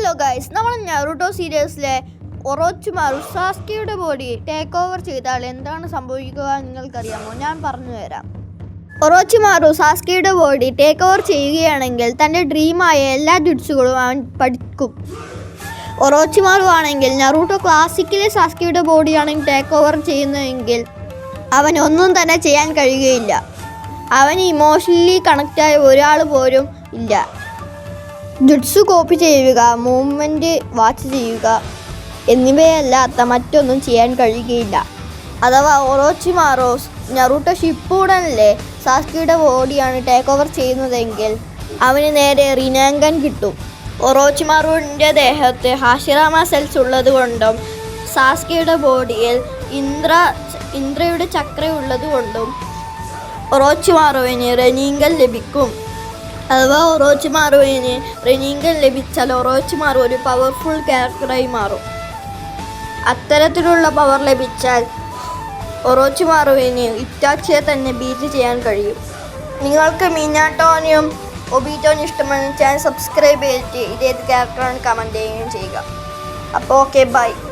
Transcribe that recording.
Hello guys, നമ്മൾ Naruto സീരീസിലെ ഒറോച്ചിമാരു സാസ്കിയുടെ body take over ചെയ്താൽ എന്താണ് സംഭവിക്കുക നിങ്ങൾക്കറിയാമോ? ഞാൻ പറഞ്ഞു തരാം. ഒറോച്ചിമാരു സാസ്കിയുടെ ബോഡി ടേക്ക് ഓവർ ചെയ്യുകയാണെങ്കിൽ തൻ്റെ ഡ്രീമായ എല്ലാ ജുട്സുകളും അവൻ പഠിക്കും. ഒറോച്ചിമാരു ആണെങ്കിൽ നറൂട്ടോ ക്ലാസിക്കിലെ സാസ്കിയുടെ ബോഡിയാണെങ്കിൽ ടേക്ക് ഓവർ ചെയ്യുന്നതെങ്കിൽ അവൻ ഒന്നും തന്നെ ചെയ്യാൻ കഴിയുകയില്ല. അവന് ഇമോഷണലി കണക്റ്റായ ഒരാൾ പോലും ഇല്ല. ജുട്സു കോപ്പി ചെയ്യുക, മൂവ്മെൻറ്റ് വാച്ച് ചെയ്യുക എന്നിവയല്ലാത്ത മറ്റൊന്നും ചെയ്യാൻ കഴിയുകയില്ല. അഥവാ ഒറോച്ചിമാരു നറൂട്ടോ ഷിപ്പൂഡനിലെ സാസ്കിയുടെ ബോഡിയാണ് ടേക്ക് ഓവർ ചെയ്യുന്നതെങ്കിൽ അവന് നേരെ റിനാങ്കൻ കിട്ടും. ഒറോച്ചിമാരുവിൻ്റെ ദേഹത്ത് ഹാഷിറാമ സെൽസ് ഉള്ളത് കൊണ്ടും സാസ്കിയുടെ ബോഡിയിൽ ഇന്ദ്രയുടെ ചക്രയുള്ളത് കൊണ്ടും ഒറോച്ചിമാരുവിന് റെനിങ്കൻ ലഭിക്കും. അഥവാ ഒറോച്ചിമാരുവിന് റെനിങ്കൻ ലഭിച്ചാൽ ഒറോച്ചിമാരു ഒരു പവർഫുൾ ക്യാരക്ടറായി മാറും. അത്തരത്തിലുള്ള പവർ ലഭിച്ചാൽ ഒറോച്ചിമാരുവിന് ഇറ്റാച്ചിയെ തന്നെ ബീറ്റ് ചെയ്യാൻ കഴിയും. നിങ്ങൾക്ക് മിനാട്ടോനെയും ഒബീറ്റോനും ഇഷ്ടമെന്ന് ചാനൽ സബ്സ്ക്രൈബ് ചെയ്തിട്ട് ഇതേത് ക്യാരക്ടറാണ് കമൻറ്റ് ചെയ്യുകയും ചെയ്യുക. അപ്പോൾ ഓക്കെ, ബൈ.